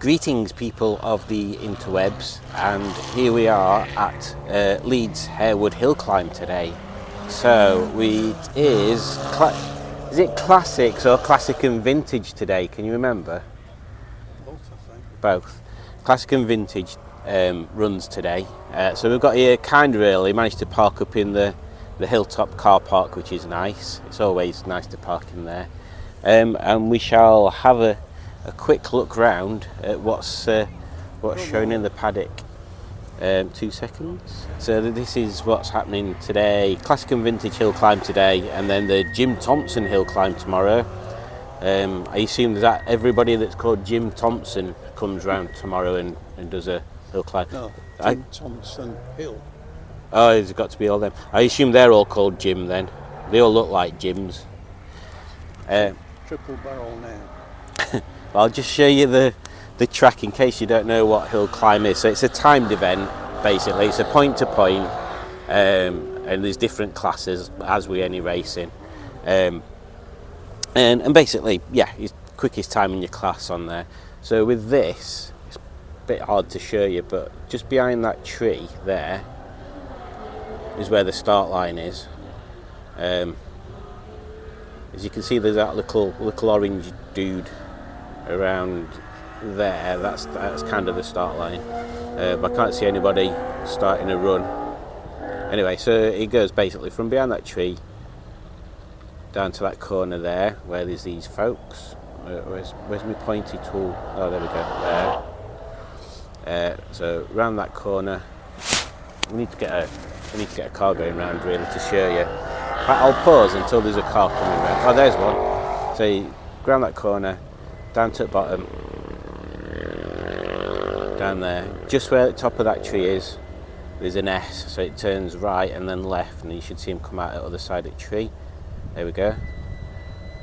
Greetings, people of the interwebs, and here we are at Leeds Harewood Hill Climb today. So is it classics or classic and vintage today? Can you remember? Both, I think. Both. Classic and vintage runs today. So we've got here kind of early, managed to park up in the hilltop car park, which is nice. It's always nice to park in there. And we shall have a quick look round at what's shown in the paddock. 2 seconds. So this is what's happening today. Classic and vintage hill climb today, and then the Jim Thompson hill climb tomorrow. I assume that everybody that's called Jim Thompson comes round tomorrow and does a hill climb. No, Jim Thompson Hill. Oh, it's got to be all them. I assume they're all called Jim then. They all look like Jims. Triple barrel now. I'll just show you the track in case you don't know what hill climb is. So it's a timed event, basically. It's a point to point, and there's different classes as with any racing. And basically, yeah, it's quickest time in your class on there. So with this, it's a bit hard to show you, but just behind that tree there is where the start line is. As you can see, there's that little orange dude around there. That's kind of the start line, but I can't see anybody starting a run. Anyway, so it goes basically from behind that tree down to that corner there where there's these folks. Where's my pointy tool? Oh, there we go, there. So round that corner, we need to get a car going round really to show you. I'll pause until there's a car coming round. Oh, there's one. So you go around that corner, down to the bottom, down there, just where the top of that tree is, there's an S, so it turns right and then left, and you should see him come out the other side of the tree. There we go.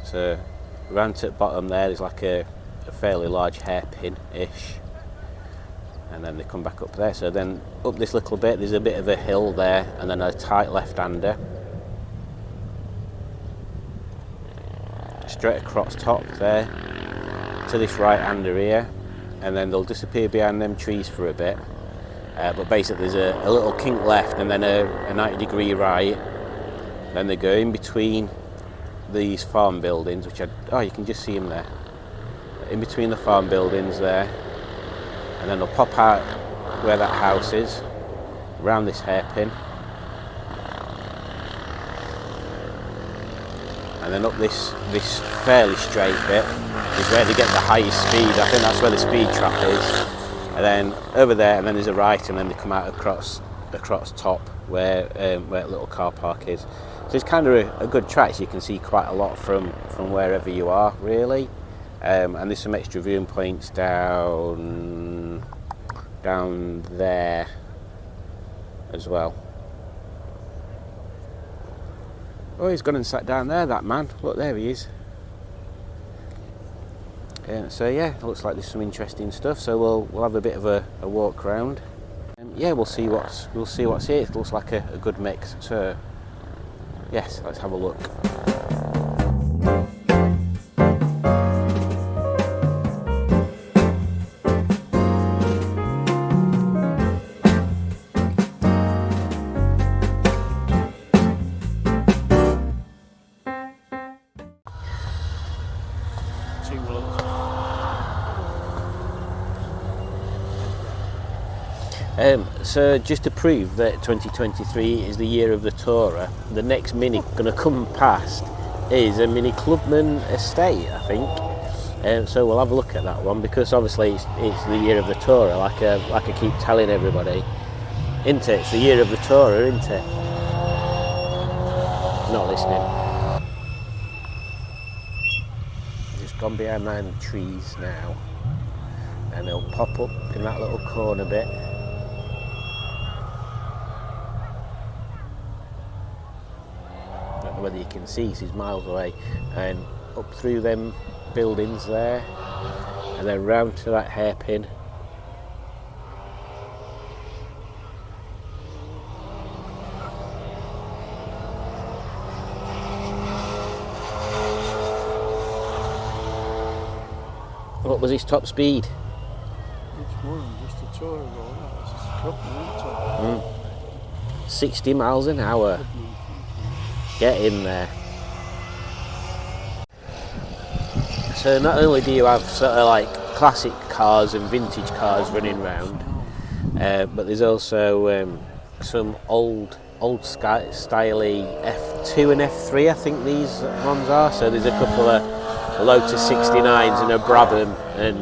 So round to the bottom there's like a fairly large hairpin-ish, and then they come back up there. So then up this little bit, there's a bit of a hill there, and then a tight left-hander. Straight across top there to this right-hander here, and then they'll disappear behind them trees for a bit. But basically there's a little kink left and then a 90-degree right. Then they go in between these farm buildings, which you can just see them there. In between the farm buildings there, and then they'll pop out where that house is, around this hairpin, and then up this fairly straight bit is where they get the highest speed. I think that's where the speed trap is. And then over there, and then there's a right, and then they come out across top where that little car park is. So it's kind of a good track. So you can see quite a lot from wherever you are, really. And there's some extra viewing points down there as well. Oh, he's gone and sat down there, that man. Look, there he is. So yeah, it looks like there's some interesting stuff. So we'll have a bit of a walk round. Yeah, we'll see what's here. It looks like a good mix. So yes, let's have a look. So just to prove that 2023 is the year of the Tourer, the next Mini going to come past is a Mini Clubman estate, I think. So we'll have a look at that one, because obviously it's the year of the Tourer, like I keep telling everybody. Isn't it? It's the year of the Tourer, isn't it? Not listening. Just gone behind the trees now, and they'll pop up in that little corner bit. Whether you can see, he's miles away, and up through them buildings there, and then round to that hairpin. What was his top speed? It's more than just a tour ago. It's just a couple, isn't it? 60 miles an hour. Get in there. So not only do you have sort of like classic cars and vintage cars running around, but there's also some old styley F2 and F3, I think these ones are. So there's a couple of Lotus 69s and a Brabham and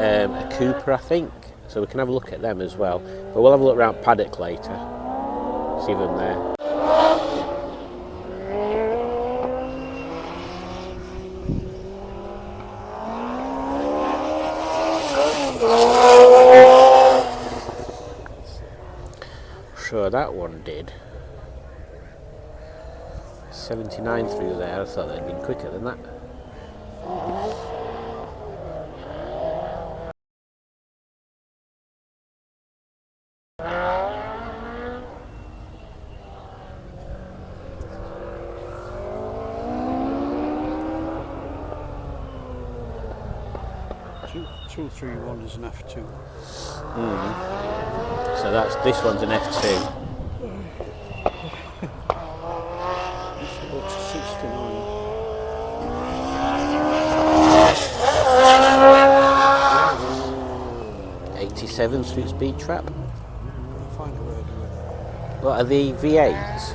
a Cooper, I think. So we can have a look at them as well. But we'll have a look around paddock later. See them there. So that one did 79 through there. I thought they'd been quicker than that. Two, 3, 1 is an F2. So this one's an F2. It's about 69. 87 through speed trap. I'll find a way to do it. What are the V8s?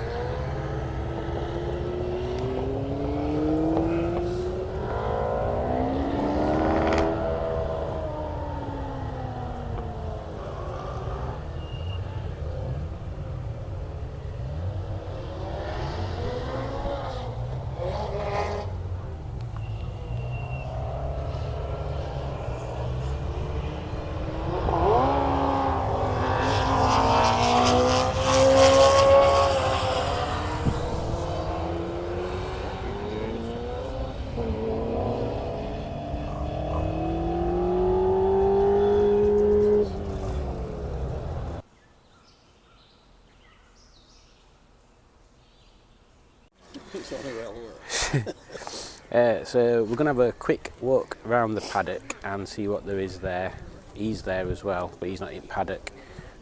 It's only well worth. So we're going to have a quick walk around the paddock and see what there is there. He's there as well, but he's not in paddock.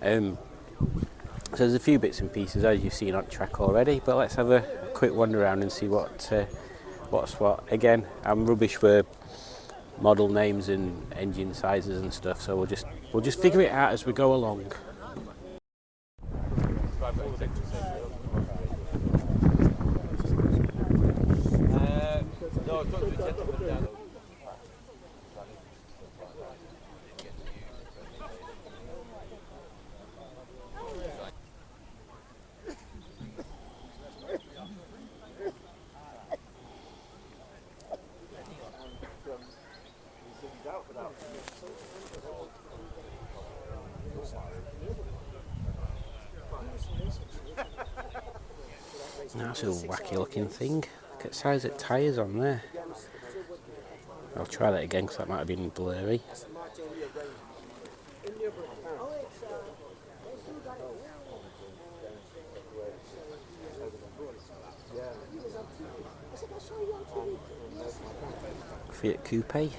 So there's a few bits and pieces as you've seen on track already, but let's have a quick wander around and see what's what. Again, I'm rubbish for model names and engine sizes and stuff, so we'll just figure it out as we go along. That's a wacky looking thing. Look at the size of tyres on there. I'll try that again because that might have been blurry. Fiat Coupe.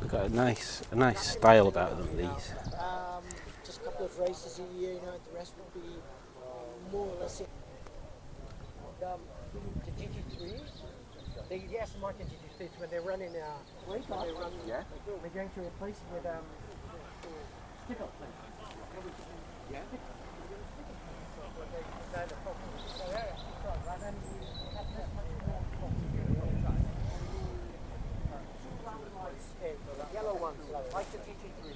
They've got a nice style about them, these. Just a couple of races a year, the rest will be more or less. The GT3, the Aston Martin GT3, when they're running we're going to replace it with stick-up plate. Yeah. Yellow ones, like the GT3.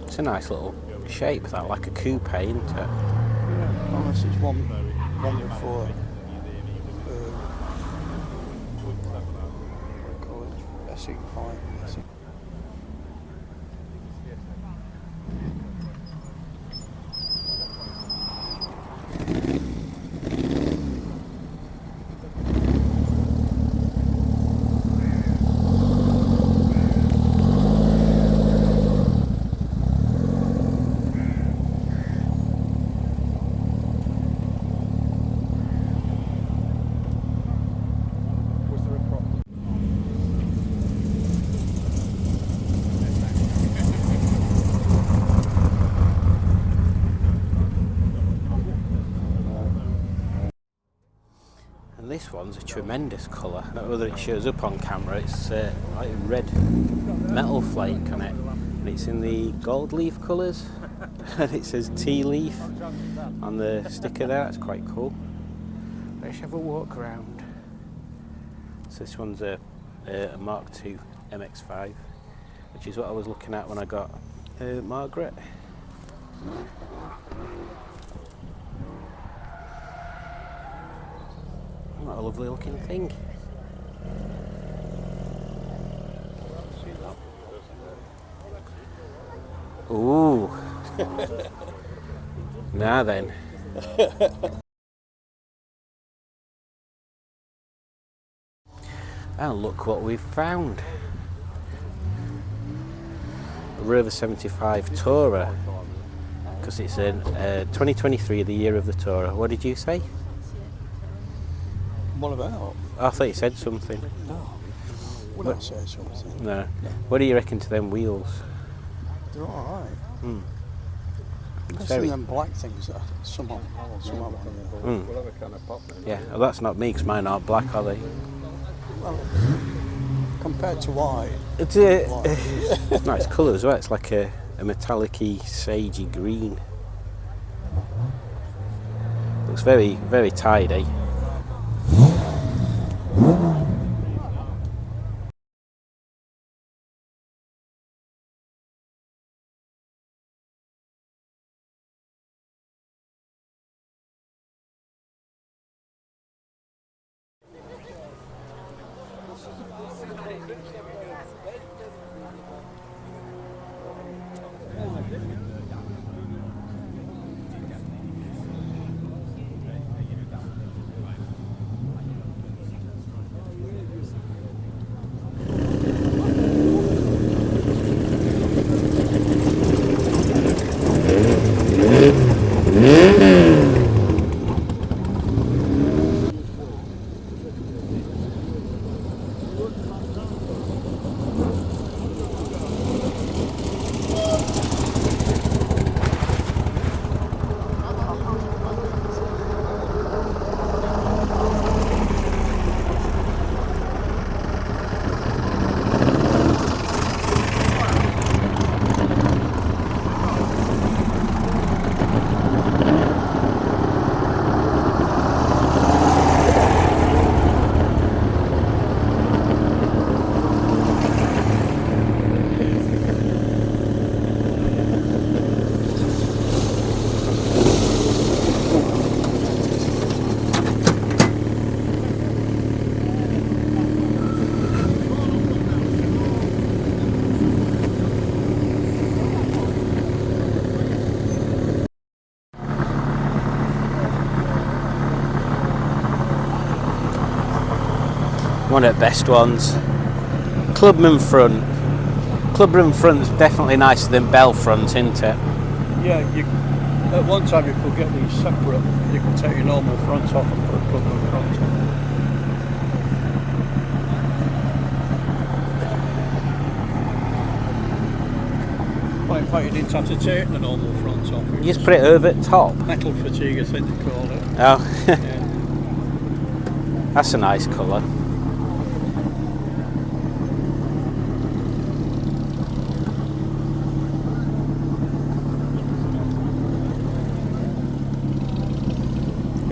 It's a nice little shape, that, like a coupe, isn't it? Yeah, unless it's one before. What do you call it? SE5. And this one's a tremendous colour. I don't know whether it shows up on camera. It's like a red metal flake on it. And it's in the gold leaf colours. And it says tea leaf on the sticker there. That's quite cool. Let's have a walk around. So this one's a Mark II MX-5, which is what I was looking at when I got Margaret. What a lovely looking thing. Ooh. Now then. And look what we've found. A Rover 75 Tourer. Because it's in 2023, the year of the Tourer. What did you say? What about? I thought you said something. No. Would I say something? No. What do you reckon to them wheels? They're alright. Mm. Especially them black things that some of them. We'll have a can of pop then. Yeah, well, that's not me because mine aren't black, are they? Well, compared to white. It's nice colour as well. It's like a metallic-y, sagey green. Looks very, very tidy. One of the best ones. Clubman front. Clubman front's definitely nicer than Bell front, isn't it? Yeah, at one time you could get these separate. You could take your normal fronts off and put a Clubman front on. Well, in fact, you didn't have to take the normal front off. You just put it over the top. Metal fatigue, I think they call it. Oh, Yeah. that's a nice colour.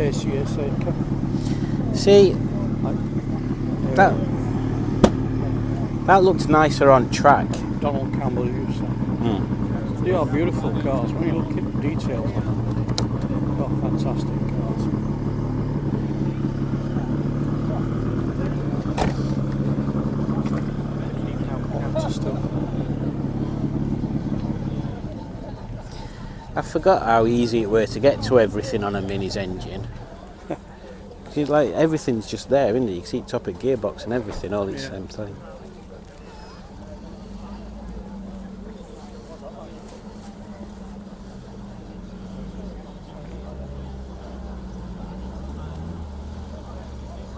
ACS See, that looked nicer on track. Donald Campbell used that. They are beautiful cars. When you look at the details on them, they're fantastic cars. I forgot how easy it were to get to everything on a Mini's engine. It's like everything's just there, isn't it? You can see top of gearbox and everything all at the same time.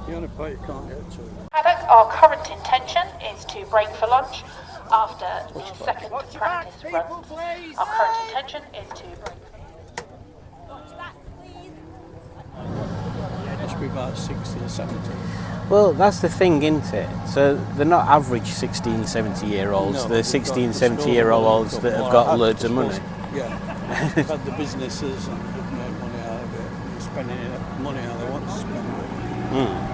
The only part you can't get to. Haddock, our current intention is to break for lunch after the second practice run. Our current intention is to break. Must be about 60 or 70. Well, that's the thing, isn't it? So they're not average 16, 70-year-olds. No, they're they've 16, got 70-year-olds that have got loads of money. Yeah, they've had the businesses and they've made money out of it. They're spending money how they want to spend it.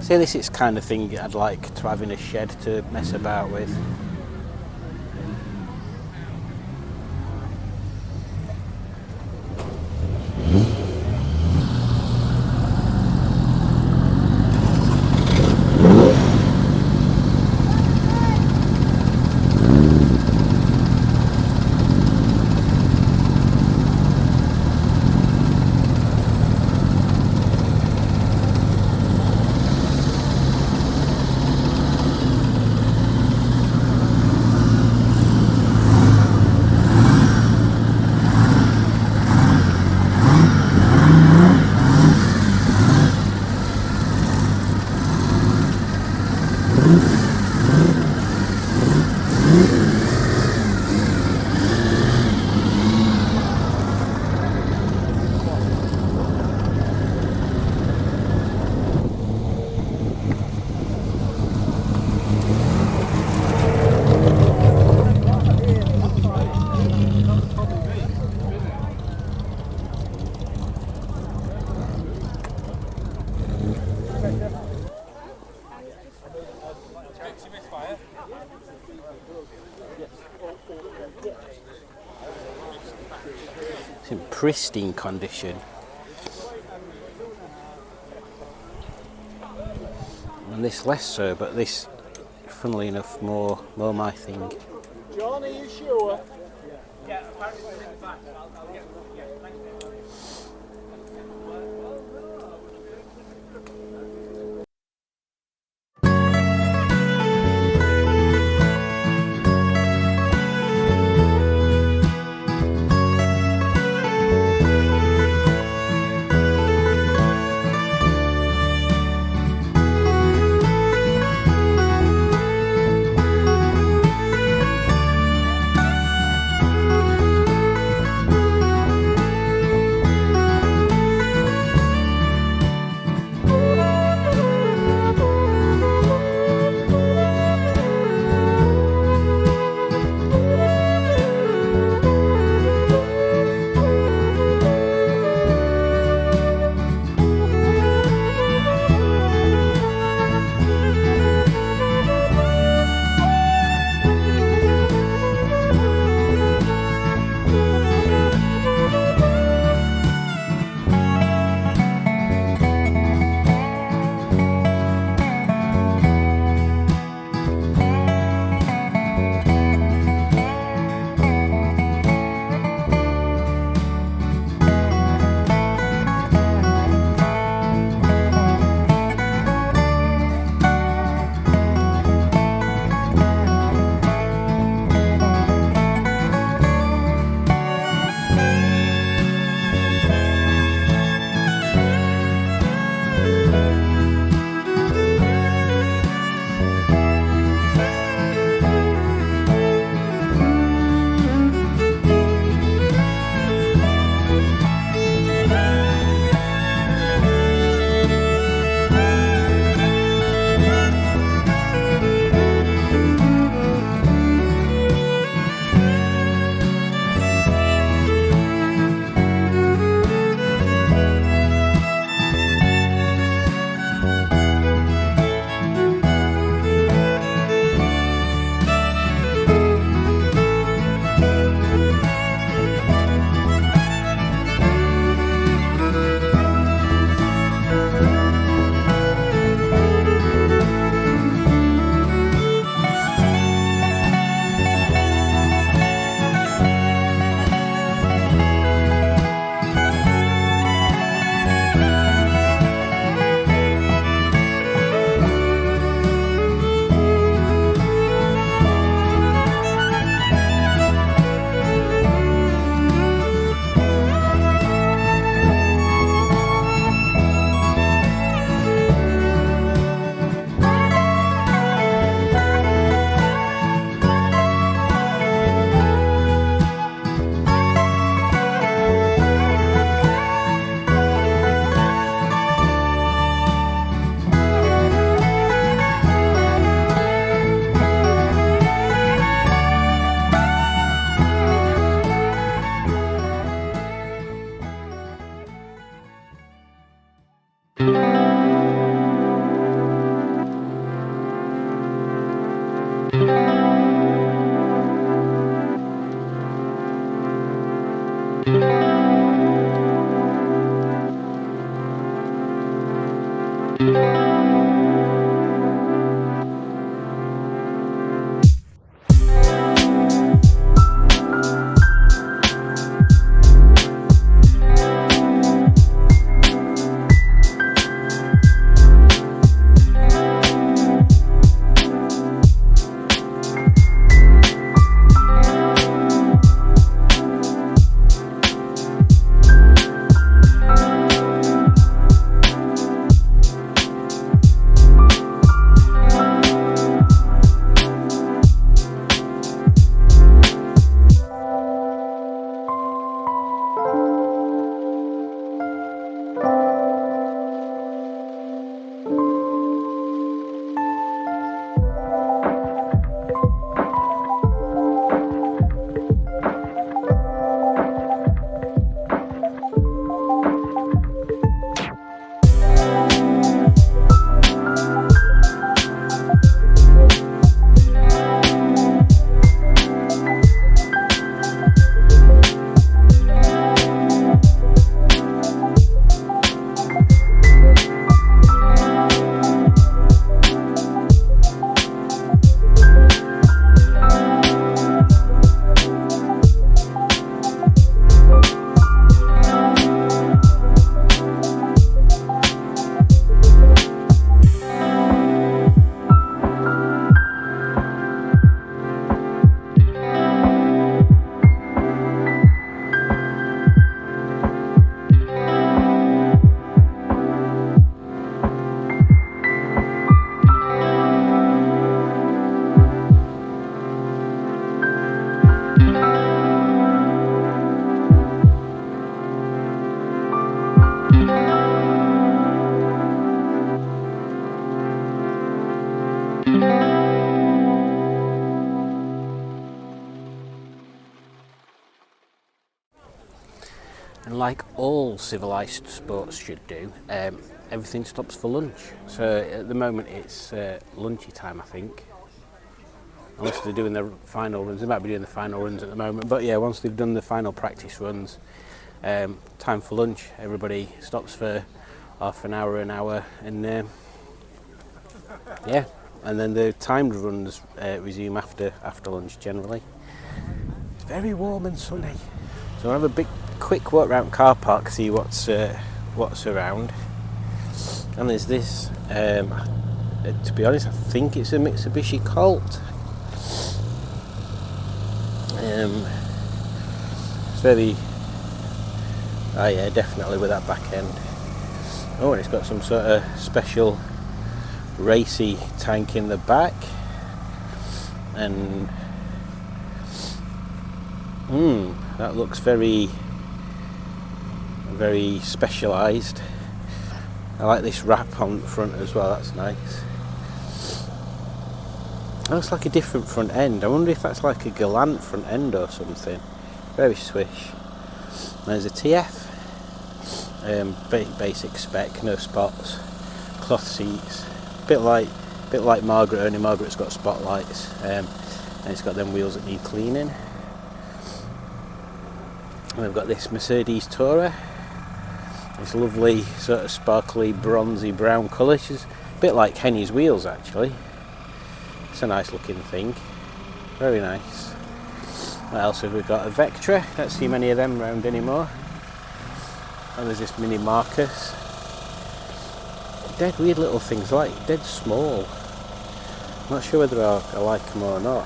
See, this is kind of thing I'd like to have in a shed to mess about with. It's in pristine condition. And this less so, but this, funnily enough, more my thing. John, are you sure? like all civilised sports should do, everything stops for lunch. So at the moment it's lunchy time, I think. Unless they're doing the final runs, they might be doing the final runs at the moment. But yeah, once they've done the final practice runs, time for lunch. Everybody stops for half an hour, and yeah, and then the timed runs resume after lunch generally. It's very warm and sunny, so I'll have a quick walk around car park, see what's around. And there's this. To be honest, I think it's a Mitsubishi Colt. It's very. Oh yeah, definitely with that back end. Oh, and it's got some sort of special racy tank in the back, and that looks very specialised. I like this wrap on the front as well, that's nice. It looks like a different front end. I wonder if that's like a Galant front end or something. Very swish. There's a TF. Basic spec, no spots, cloth seats, bit like Margaret, only Margaret's got spotlights, and it's got them wheels that need cleaning. And we've got this Mercedes Tourer, this lovely sort of sparkly bronzy brown colour, which is a bit like Henny's wheels actually. It's a nice looking thing, very nice. What else have we got? A Vectra, don't see many of them around anymore. And there's this Mini Marcus. Dead weird little things, like dead small. I'm not sure whether I like them or not.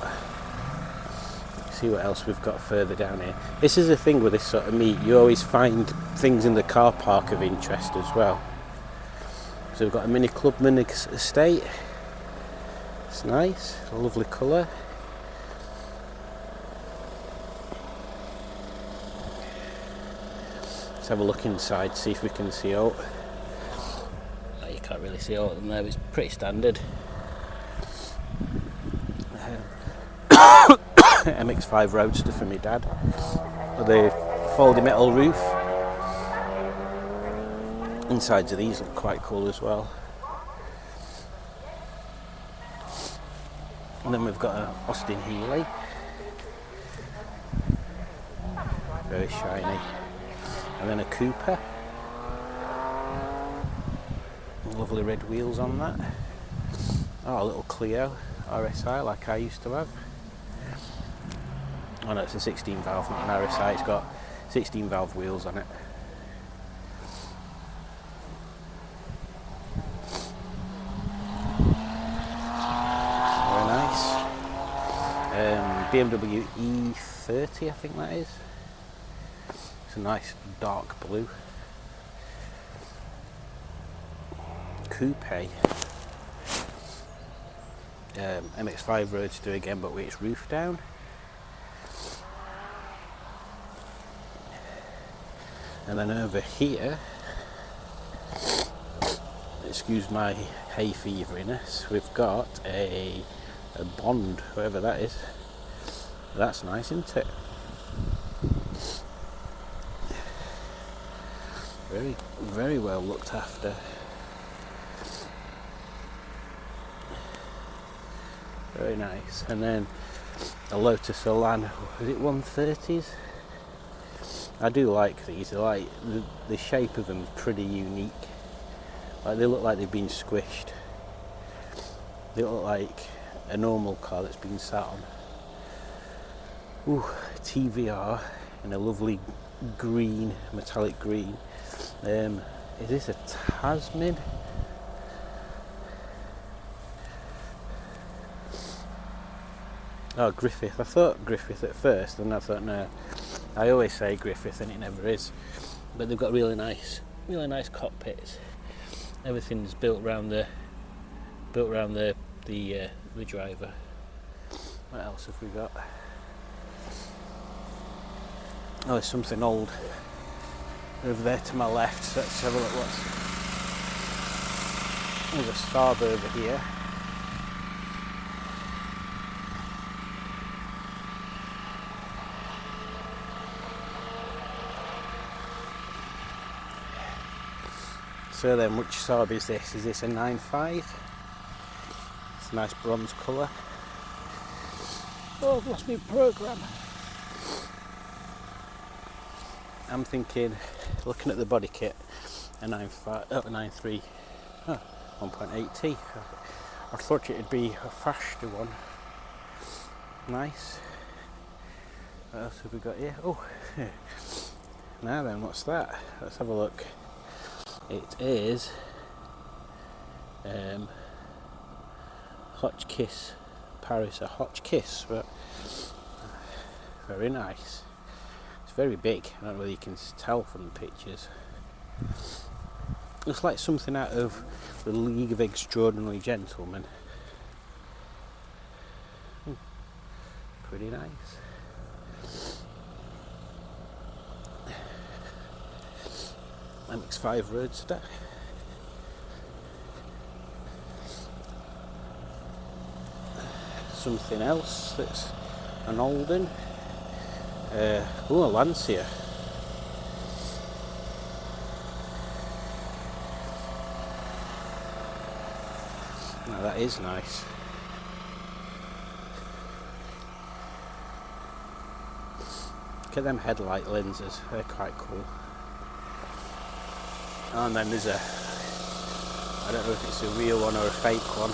Let's see what else we've got further down here. This is the thing with this sort of meet, you always find things in the car park of interest as well. So we've got a Mini Clubman estate. It's nice, a lovely colour. Let's have a look inside, see if we can see out. Oh, you can't really see out of them there, it's pretty standard. MX-5 Roadster for my dad. With the folding metal roof. Insides of these look quite cool as well. And then we've got an Austin Healey. Very shiny. And then a Cooper. Lovely red wheels on that. Oh, a little Clio RSI like I used to have. Oh no, it's a 16 valve, not an RSI. It's got 16 valve wheels on it. Very nice. BMW E30, I think that is. It's a nice dark blue. Coupe. MX-5 Roadster again, but with its roof down. And then over here, excuse my hay feveriness, we've got a Bond, whoever that is. That's nice, isn't it? Very, very well looked after. Very nice. And then a Lotus Elan, is it 130s? I do like these. I like the shape of them, pretty unique. Like they look like they've been squished. They look like a normal car that's been sat on. Ooh, TVR in a lovely green, metallic green. Is this a Tasman? Oh, Griffith. I thought Griffith at first, and I thought no. I always say Griffith, and it never is. But they've got really nice cockpits. Everything's built around the driver. What else have we got? Oh, there's something old over there to my left. Let's have a look. There's a Saab over here. So then, which Saab is this? Is this a 9.5? It's a nice bronze colour. Oh, I've lost my programme. I'm thinking, looking at the body kit, a 9.5, 9.3, 1.8T. I thought it'd be a faster one. Nice. What else have we got here? Oh, now then, what's that? Let's have a look. It is Hotchkiss Paris, a Hotchkiss, but very nice. It's very big. I don't know whether you can tell from the pictures. Looks like something out of the League of Extraordinary Gentlemen. Pretty nice. MX-5 Roadster. Something else that's an Alden. A Lancia. Now that is nice. Look at them headlight lenses, they're quite cool. And then there's I don't know if it's a real one or a fake one.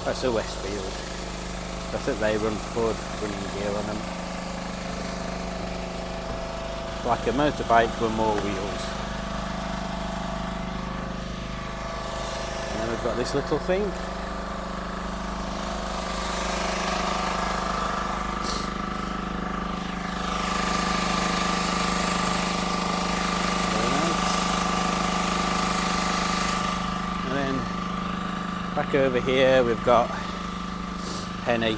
That's a Westfield. I think they run Ford running gear on them. Like a motorbike with more wheels. And then we've got this little thing. Back over here we've got Henny